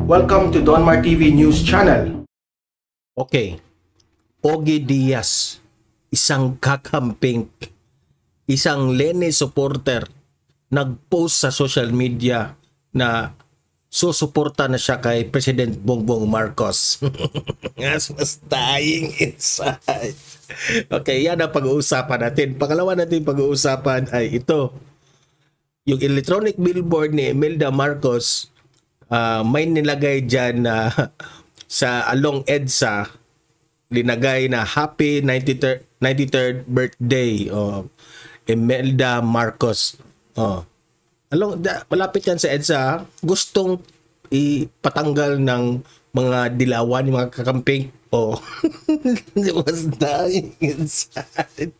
Welcome to Donmar TV News Channel. Okay, Ogie Diaz, isang kakamping, isang Leni supporter, nag-post sa social media na susuporta na siya kay President Bongbong Marcos. As was dying inside. Okay, yan ang pag-uusapan natin. Pangalawa natin pag-uusapan ay ito. Yung electronic billboard ni Imelda Marcos, may nilagay dyan na sa along EDSA, linagay na Happy 93rd birthday Imelda Marcos. Malapit yan sa EDSA, gustong ipatanggal ng mga dilawan, yung mga kakamping. It was dying inside.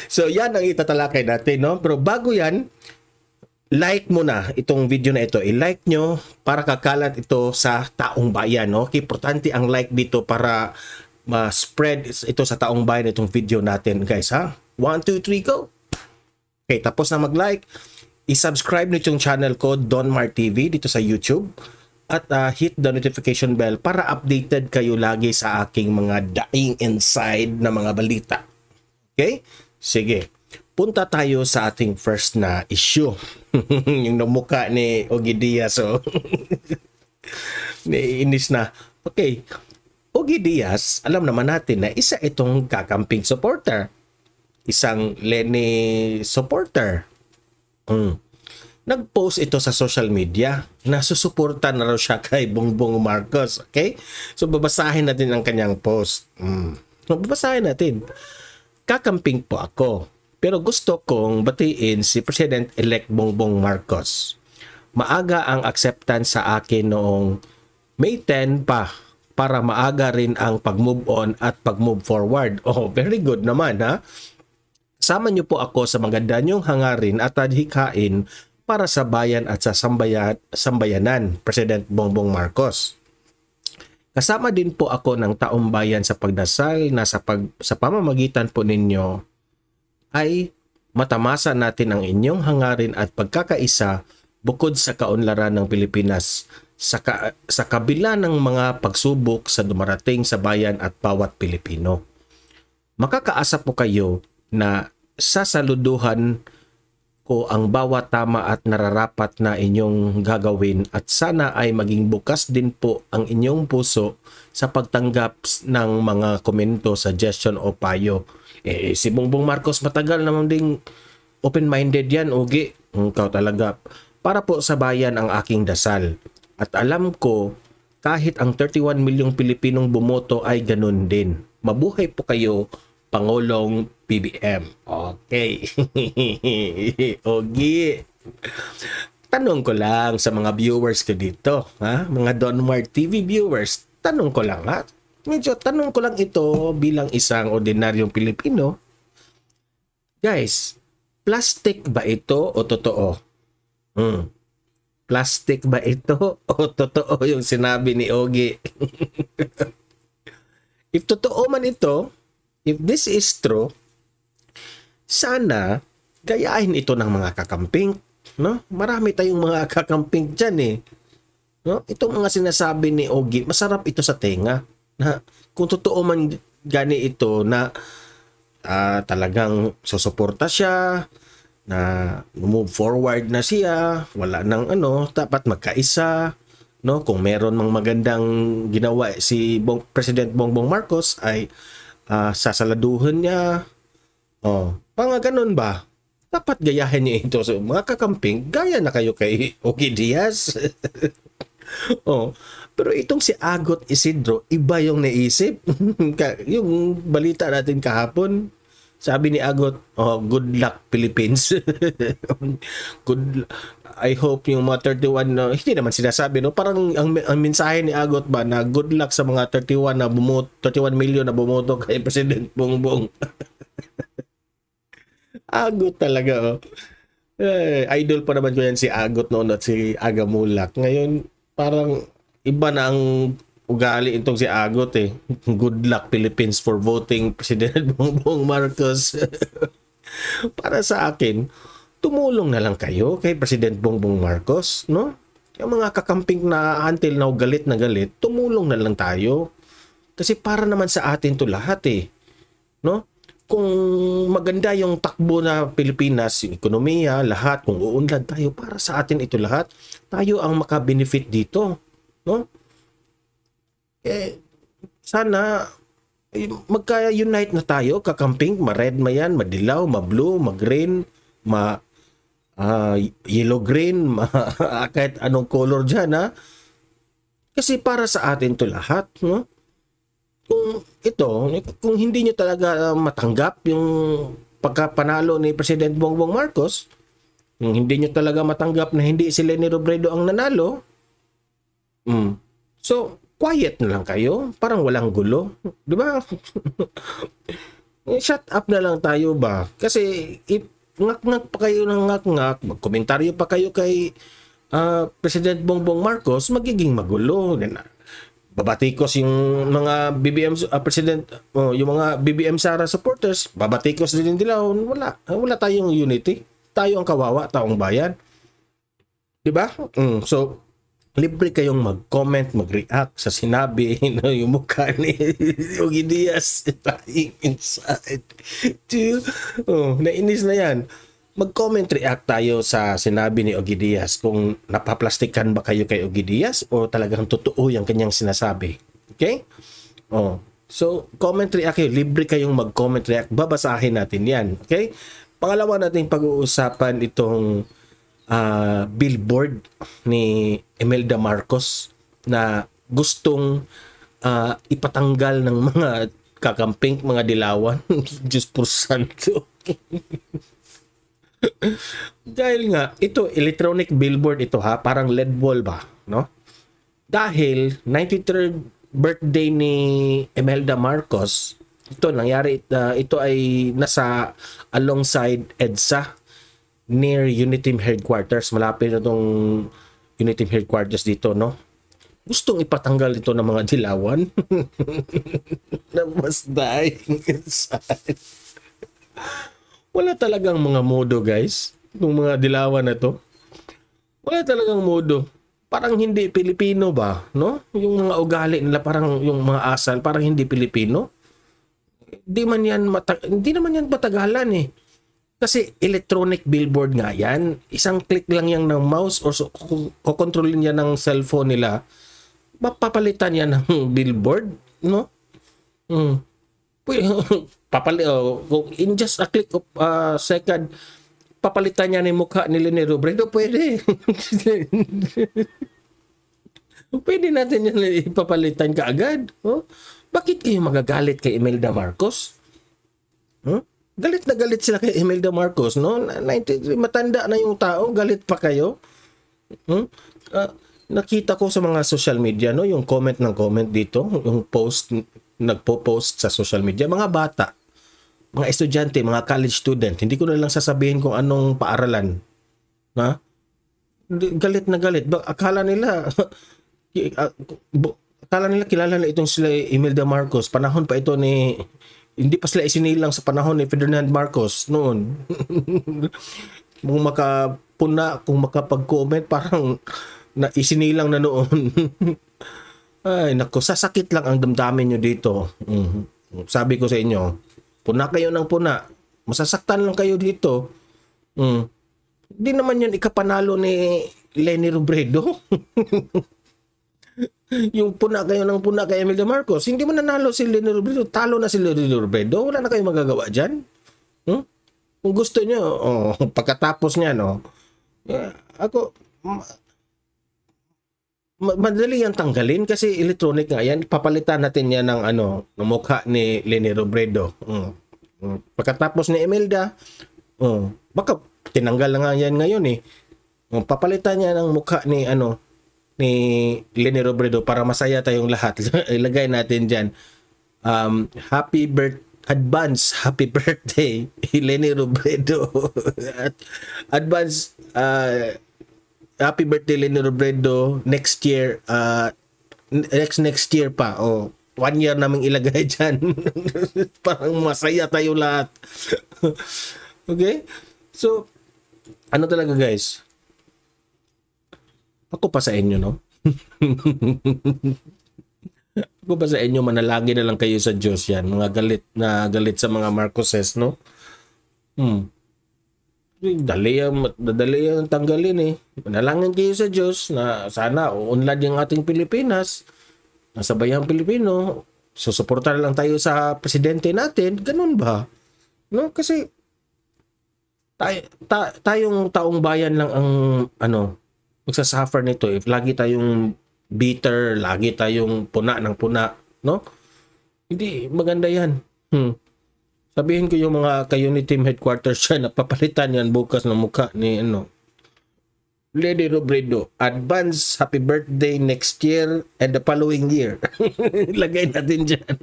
So yan ang itatalakay natin, no? Pero bago yan, like mo na itong video na ito. I-like nyo para kakalat ito sa taong bayan, no? Importante ang like dito para ma-spread ito sa taong bayan itong video natin, guys, ha? 1, 2, 3, go! Okay, tapos na mag-like, i-subscribe nyo itong channel ko, Donmar TV, dito sa YouTube. At hit the notification bell para updated kayo lagi sa aking mga dying inside na mga balita. Okay? Sige. Punta tayo sa ating first na issue. Yung namukha ni Ogie Diaz. Naiinis na. Okay. Ogie Diaz, alam naman natin na isa itong kakamping supporter. Isang Leni supporter. Nag-post ito sa social media na susuporta na raw siya kay Bongbong Marcos. Okay? So babasahin natin ang kanyang post. Babasahin natin. Kakamping po ako. Pero gusto kong batiin si President-elect Bongbong Marcos. Maaga ang acceptance sa akin noong May 10 pa para maaga rin ang pag-move on at pag-move forward. Very good naman, ha? Kasama niyo po ako sa maganda niyong hangarin at adhikain para sa bayan at sa sambayanan, President Bongbong Marcos. Kasama din po ako ng taong bayan sa pagdasal na sa pamamagitan po ninyo ay matamasa natin ang inyong hangarin at pagkakaisa bukod sa kaunlaran ng Pilipinas sa kabila ng mga pagsubok sa dumarating sa bayan at bawat Pilipino. Makakaasa po kayo na sasaluduhan ko ang bawat tama at nararapat na inyong gagawin at sana ay maging bukas din po ang inyong puso sa pagtanggap ng mga komento, suggestion o payo. Si Bongbong Marcos matagal naman ding open-minded yan, Ogie. Ikaw talaga. Para po sa bayan ang aking dasal. At alam ko, kahit ang 31 milyong Pilipinong bumoto ay ganun din. Mabuhay po kayo, Pangulong PBM. Okay. Ogie. Tanong ko lang sa mga viewers ko dito, ha? Mga Donmar TV viewers, tanong ko lang, ha? Medyo tanong ko lang ito bilang isang ordinaryong Pilipino. Guys, plastic ba ito o totoo? Plastic ba ito o totoo yung sinabi ni Ogie? If totoo man ito, if this is true, sana gayahin ito ng mga kakamping. No? Marami tayong mga kakamping dyan eh. No? Itong mga sinasabi ni Ogie, masarap ito sa tenga. Na kung totoo man gani ito na talagang susuporta siya, na move forward na siya, wala nang dapat magkaisa, no? Kung meron mang magandang ginawa si President Bongbong Marcos ay sasaladuhan niya. Mga ganun ba? Dapat gayahin niya ito. So, mga kakamping, gaya na kayo kay Ogie Diaz. Pero itong si Agot Isidro, iba yung naisip. Yung balita natin kahapon, sabi ni Agot, good luck Philippines. I hope yung mga 31, hindi naman sinasabi, no? Parang ang mensahe ni Agot ba na good luck sa mga 31 million na bumoto kay President Bongbong. Agot talaga, idol pa naman ko yan si Agot noon at si Aga Mulak. Ngayon, parang iba na ang ugali itong si Agot eh. Good luck Philippines for voting President Bongbong Marcos. Para sa akin, tumulong na lang kayo kay President Bongbong Marcos, no? Yung mga kakamping na until now galit na galit, tumulong na lang tayo. Kasi para naman sa atin to lahat eh. No? Kung maganda yung takbo na Pilipinas, yung ekonomiya, lahat, kung uunlad tayo, para sa atin ito lahat, tayo ang makabenefit dito. No? Sana magka-unite na tayo, kakamping, ma-red, ma-yan, madilaw, ma-blue, ma-green, yellow-green, kahit anong color dyan, ha? Kasi para sa atin to lahat, no? Kung hindi nyo talaga matanggap yung pagkapanalo ni President Bongbong Marcos, kung hindi nyo talaga matanggap na hindi si Leni Robredo ang nanalo, so, quiet na lang kayo, parang walang gulo, di ba? Shut up na lang tayo ba? Kasi ngak-ngak pa kayo ng ngak-ngak, magkomentaryo pa kayo kay President Bongbong Marcos, magiging magulo. Babatikos yung mga BBM yung mga BBM Sara supporters, babatikos din nila, wala tayong unity. Tayo ang kawawa, taong bayan. 'Di ba? So libre kayong mag-comment, mag-react sa sinabi yung mukha ni Ogie Diaz inside. Nainis na yan. Mag-comment, react tayo sa sinabi ni Ogie Diaz kung napaplastikan ba kayo kay Ogie Diaz o talagang totoo yung kanyang sinasabi. Okay? So, comment, react kayo. Libre kayong mag-comment, react. Babasahin natin yan. Okay? Pangalawa nating pag-uusapan itong billboard ni Imelda Marcos na gustong ipatanggal ng mga kakamping, mga dilawan. Diyos por santo. Dahil nga, ito, electronic billboard ito ha, parang LED wall ba, no? Dahil 93rd birthday ni Imelda Marcos, ito nangyari, ito ay nasa alongside EDSA near Uniteam Headquarters. Malapit na itong Uniteam Headquarters dito, no? Gustong ipatanggal ito ng mga dilawan na was dying inside. Wala talagang mga modo, guys. Yung mga dilawan na to. Wala talagang modo. Parang hindi Pilipino ba, no? Yung mga ugali nila, parang yung mga asal, parang hindi Pilipino. Hindi naman yan matagalan eh. Kasi electronic billboard nga yan. Isang click lang yan ng mouse or kukontrolin yan ng cellphone nila. Papalitan yan ng billboard, no? In just a click of second, papalitan niya ng mukha ni Leni Robredo, pwede. Pwede natin yan ipapalitan kaagad. Bakit kayo magagalit kay Imelda Marcos? Galit na galit sila kay Imelda Marcos, no? 93, matanda na yung tao, galit pa kayo. Nakita ko sa mga social media, no, yung comment dito, yung post, nagpo-post sa social media, mga bata, mga estudyante, mga college student, hindi ko na lang sasabihin kung anong paaralan. Ha? Galit na galit. Akala nila kilala na itong sila Imelda Marcos. Panahon pa ito ni, hindi pa sila isinilang sa panahon ni Ferdinand Marcos noon. Kung makapag-comment, parang na isinilang na noon. Ay, naku, sasakit lang ang damdamin nyo dito. Sabi ko sa inyo, puna kayo ng puna. Masasaktan lang kayo dito. Hindi naman yan ikapanalo ni Leni Robredo. Yung puna kayo ng puna kay Imelda Marcos, hindi mo nanalo si Leni Robredo. Talo na si Leni Robredo. Wala na kayong magagawa dyan. Kung gusto nyo, pagkatapos niya, no? Ako, madali yan tanggalin kasi electronic nga yan. Papalitan natin yan ng ng mukha ni Leni Robredo. Pagkatapos ni Imelda, baka tinanggal na nga yan ngayon eh. Papalitan niya ng mukha ni ni Leni Robredo para masaya tayong lahat. Ilagay natin diyan. Advance happy birthday Leni Robredo. Advance happy birthday Leni Robredo next year, next year pa. 1 year naming ilagay dyan. Parang masaya tayo lahat. Okay? So, ano talaga guys? Ako pa sa inyo, no? Ako pa sa inyo, manalangin na lang kayo sa Diyos yan. Mga galit sa mga Marcoses, no? Dali ang tanggalin eh. Manalangin kayo sa Diyos na sana uunlad yung ating Pilipinas. Nasa bayang Pilipino. Susuporta lang tayo sa presidente natin. Ganun ba? No? Kasi tayong taong bayan lang ang magsasuffer nito if lagi tayong bitter, lagi tayong puna ng puna, no? Hindi maganda 'yan. Sabihin ko yung mga ka-unit team headquarters siya, napapalitan yan bukas ng mukha ni Lady Robredo. Advance happy birthday next year and the following year. Lagay natin dyan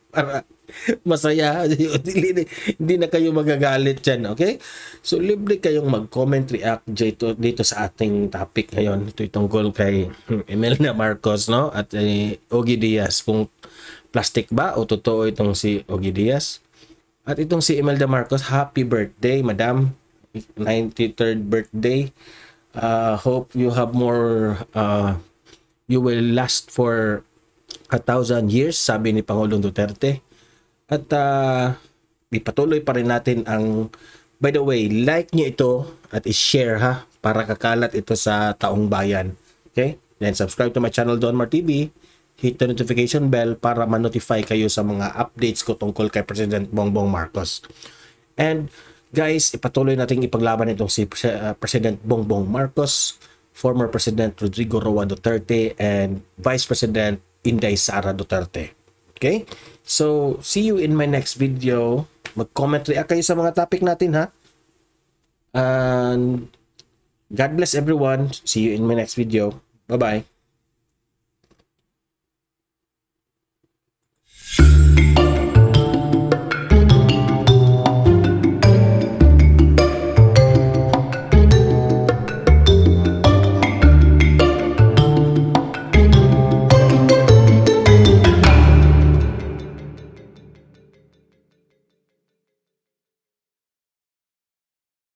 para masaya. Hindi na kayo magagalit dyan, okay? So, libre kayong mag-comment, react dito sa ating topic ngayon. Ito tungkol kay Imelda Marcos, no? At Ogie Diaz. Kung plastic ba o totoo itong si Ogie Diaz? At itong si Imelda Marcos, happy birthday, madam. 93rd birthday. Hope you have more, you will last for 1,000 years, sabi ni Pangulong Duterte. At ipatuloy pa rin natin ang, by the way, like nyo ito at i-share ha, para kakalat ito sa taong bayan. Okay? Then subscribe to my channel, Don Mar TV. Hit the notification bell para ma-notify kayo sa mga updates ko tungkol kay President Bongbong Marcos. And guys, ipatuloy natin ipaglaban itong si President Bongbong Marcos, former President Rodrigo Roa Duterte, and Vice President Inday Sara Duterte. Okay? So, see you in my next video. Mag-comment, react kayo sa mga topic natin, ha? And God bless everyone. See you in my next video. Bye-bye.